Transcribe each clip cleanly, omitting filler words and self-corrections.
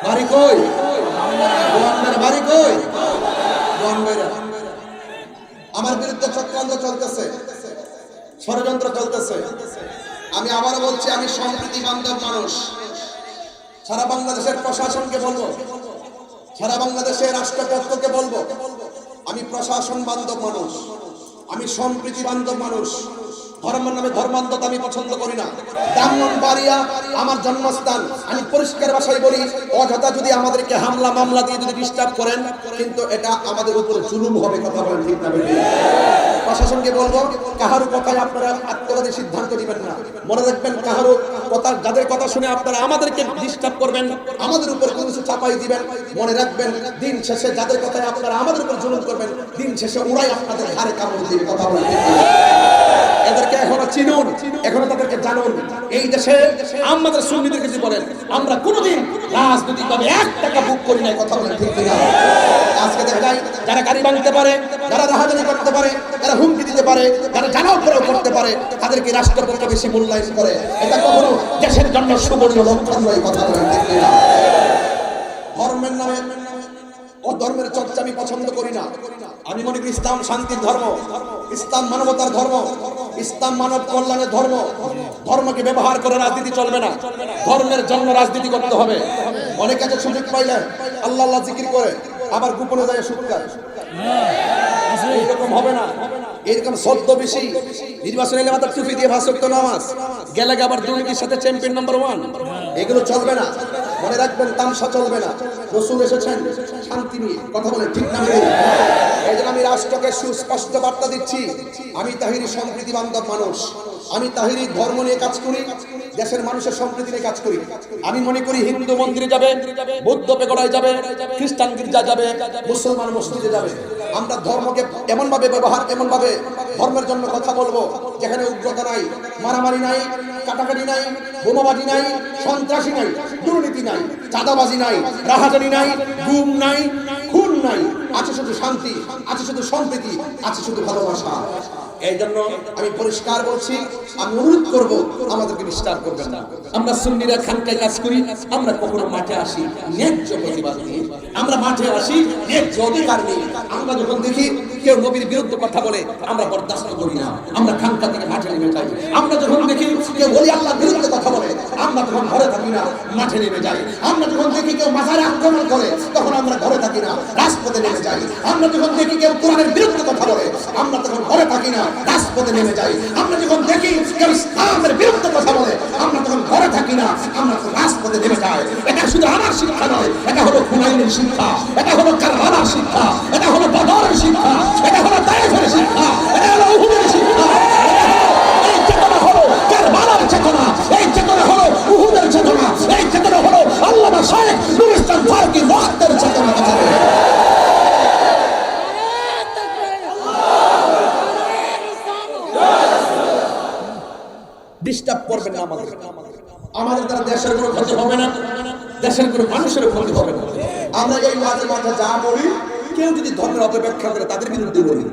বাড়ি কই? বোয়ালমারী। বাড়ি কই? বোয়ালমারী। আমার বিরুদ্ধে চক্রান্ত চলতেছে, ষড়যন্ত্র চলতেছে। আমি আবারও বলছি, আমি সম্প্রীতি বান্ধব মানুষ। সারা বাংলাদেশের প্রশাসনকে বলবো, সারা বাংলাদেশের রাষ্ট্রপক্ষকে বলবো, আমি প্রশাসন বান্ধব মানুষ, আমি সম্প্রীতি বান্ধব মানুষ। ধর্মের নামে ধর্মান্ধতা আমি পছন্দ করি না। ব্রাহ্মণবাড়িয়া আমার জন্মস্থান। আমি পরিষ্কার ভাষায় বলি, অযথা যদি আমাদেরকে হামলা মামলা দিয়ে যদি ডিস্টার্ব করেন, কিন্তু এটা আমাদের উপরে জুলুম হবে। কথা বলেন ঠিক না বেঠিক? প্রশাসনকে বলবো, কাহারও কথায় আপনারা আত্মঘাতী সিদ্ধান্ত দিবেন না। মনে রাখবেন, কাহারও কথা, যাদের কথা শুনে আপনারা আমাদেরকে ডিস্টার্ব করবেন, আমাদের উপর কোনো কিছু চাপাই দিবেন, মনে রাখবেন দিন শেষে যাদের কথায় আপনারা আমাদের উপর জুলুম করবেন, দিন শেষে ওরাই আপনাদের ঘাড়ে কামড় দিবে। কথা বলেন ঠিক না? এদেরকে এখনো চিনুন, এখনো তাদেরকে জানুন। এই দেশে আমাদের সুন্নিদের কিছু বলেন, আমরা কোনোদিন রাজনৈতিকভাবে 1 টাকা বুক করি নাই। কথা বলেন ঠিক না? আজকে দেখা যায় যারা গাড়ি ভাঙতে পারে, যারা রাহাজানি করতে পারে, যারা হুমকি দিতে পারে, যারা জানাও প্রয়োগ করতে পারে, তাদেরকে রাষ্ট্রপক্ষ বেশি মূল্যায়ন করে। এটা কখনো দেশের জন্য সুবর্ণ লক্ষণ নয়। কথা বলেন ঠিক না? ধর্মের নামে ও ধর্মের চর্চা আমি পছন্দ করি না। আমি মনে করি ইসলাম শান্তির ধর্ম, ইসলাম মানবতার ধর্ম, ইসলাম মানব কল্যাণের ধর্ম। ধর্মকে ব্যবহার করে রাজনীতি চলবে না, ধর্মের জন্য রাজনীতি করতে হবে। অনেক কাছে সুযোগ পাইলে আল্লাহ আল্লাহ জিকির করে, আবার গোপনে যায় সুদ খায়। এইরকম হবে না। এরকম সদ্য বেশি নির্বাচন এলে মাত্র টুপি দিয়ে 5 ওয়াক্ত নামাজ, গেলে আবার দুর্নীতির সাথে চ্যাম্পিয়ন নাম্বার 1, এগুলো চলবে না। মনে রাখবেন, তামসা চলবে না। রাসূল এসেছেন শান্তি নিয়ে। কথা বলে ঠিক না? এই জন্য আমি রাষ্ট্রকে সুস্পষ্ট বার্তা দিচ্ছি, আমি তাহিরি সম্প্রীতি বান্ধব মানুষ। আমি তাহিরি ধর্ম নিয়ে কাজ করি, দেশের মানুষের সম্প্রীতি নিয়ে কাজ করি। আমি মনে করি হিন্দু মন্দিরে যাবে, বৌদ্ধ পেগোড়ায় যাবে, খ্রিস্টান গির্জা যাবে, মুসলমান মসজিদে যাবে। আমরা ধর্মকে এমন ভাবে ব্যবহার, এমন ভাবে ধর্মের জন্য কথা বলবো যেখানে উগ্রতা নাই, মারামারি নাই, কাটাকাটি নাই, বোমাবাজি নাই, সন্ত্রাসী নাই, দুর্নীতি নাই, চাঁদাবাজি নাই, রাহাজানি নাই, গুম নাই, খুন নাই। আছে শুধু শান্তি, আছে শুধু সম্প্রীতি, আছে শুধু ভালোবাসা। এই জন্য আমি পরিষ্কার বলছি, আমি অনুরোধ করবো আমাদেরকে ডিস্টার্ব করবেন না। আমরা সুন্নিরা খানকায় কাজ করি, আমরা কখনো মাঠে আসি ন্যায্য প্রতিবাদ নিয়ে, আমরা মাঠে আসি ন্যায্য অধিকার নিয়ে। আমরা যখন দেখি কেউ নবীর বিরুদ্ধে কথা বলে, আমরা বরদাস্ত করি না, আমরা খানকা থেকে মাঠে নেমে যাই। আমরা যখন দেখি কেউ ওলি আল্লাহর বিরুদ্ধে কথা বলে, আমরা তখন ঘরে থাকি না, মাঠে নেমে যাই। আমরা যখন দেখি কেউ মাজারে আক্রমণ করে, তখন আমরা ঘরে থাকি না, রাজপথে নেমে যাই। আমরা যখন দেখি কেউ কোরআনের বিরুদ্ধে কথা বলে, আমরা তখন ঘরে থাকি না, রাজপথে নেমে যাই। আমরা যখন দেখি কেউ ইসলামের বিরুদ্ধে কথা বলে, আমরা তখন ঘরে থাকি না, আমরা তখন রাজপথে নেমে যাই। এটা শুধু আমার শিক্ষা নয়, এটা হলো হুনাইনের শিক্ষা, এটা হলো কারবালার শিক্ষা, এটা হলো বদরের শিক্ষা, এটা হলো তায়েফের শিক্ষা, এটা হলো উহুদের শিক্ষা। এই চেতনা হলো কারবালার চেতনা, এই চেতনা হলো উহুদের চেতনা, এই চেতনা হলো আল্লামা শাইখ নুরুল ইসলাম ফারুকী ওয়াক্তের চেতনা। ডিস্টার্ব করবেন না আমাদের দ্বারা দেশের কোনো ক্ষতি হবে না, দেশের কোনো মানুষের ক্ষতি হবে না। আমরা এই মাঝে মাঝে যা বলি, কেউ যদি ধর্মের অপব্যাখ্যা করে তাদের বিরুদ্ধে বলি,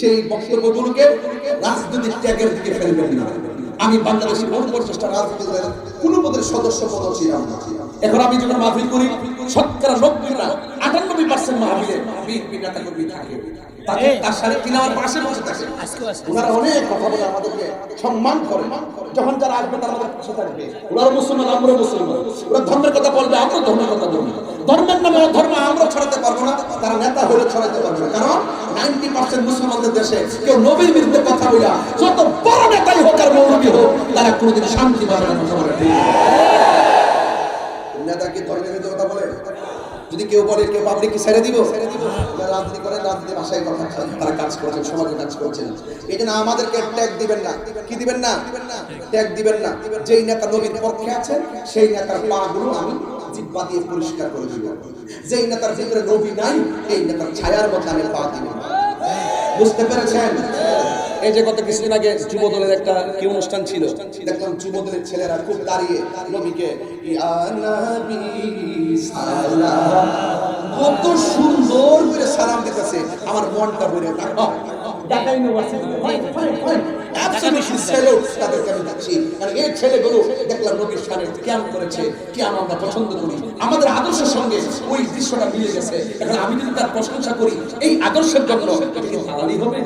সেই বক্তব্যগুলোকে রাজনৈতিক ট্যাগের দিকে ফেলবেন না। আমি বাংলাদেশের বহু প্রচেষ্টা রাজনীতি দলের কোনো পদের সদস্য পদ ছিলাম না। এখন আমি যখন মাহফিল করি, 98% মাহফিলে বিএনপি নেতা কর্মী থাকে, তার সাথে তিনার পাশে বসে থাকে। ওনারা অনেক কথা বলে, আমাদেরকে সম্মান করে। যখন যারা আসবে তারা আমাদের পাশে থাকবে। ওরা মুসলমান, আমরা মুসলমান। ওরা ধর্মের কথা বলবে, আমরা ধর্মের কথা বলবো। ধর্মের নামে ধর্ম আমরা ছড়াতে পারবো না, তারা নেতা হলে ছড়াতে পারবে না। কারণ 90% মুসলমানদের দেশে কেউ নবীর বিরুদ্ধে কথা বলে, যত বড় নেতাই হোক আর মৌলবী হোক, তারা কোনোদিন শান্তি পাবে না। নেতা কি ধর্মের বিরুদ্ধে কথা বলে? যদি কেউ বলে কেউ পাবলিক কি ছেড়ে দিব? রাজনীতি করে, রাজনীতি ভাষায় কথা, তারা কাজ করছেন, সমাজে কাজ করছেন। এই জন্য আমাদেরকে ট্যাগ দিবেন না। কি দিবেন না? ট্যাগ দিবেন না। যেই নেতা নবীর পক্ষে আছেন, সেই নেতার পা গুলো আমি জিহ্বা দিয়ে পরিষ্কার করে দিব। যেই নেতার ভিতরে নবী নাই, এই নেতার ছায়ার মধ্যে আমি পা দিব। বুঝতে পেরেছেন? এই যে গত কিছুদিন আগে যুবদলের একটা কি অনুষ্ঠান ছিল, দেখলাম যুবদলের ছেলেরা খুব দাঁড়িয়ে নবীকে ইয়া নবী সালাম, কত সুন্দর করে সালাম দিতেছে। আমার মনটা ভরে ঢাকা ইউনিভার্সিটি অ্যাবসলিউটলি স্যালুট তাদেরকে আমি দিচ্ছি। কারণ এই ছেলেগুলো দেখলাম নবীর শানের কিয়াম করেছে, কিয়াম আমরা পছন্দ করি, আমাদের আদর্শের সঙ্গে ওই দৃশ্যটা মিলে গেছে। এখন আমি যদি তার প্রশংসা করি এই আদর্শের জন্য, এটা কি দালালি হবে?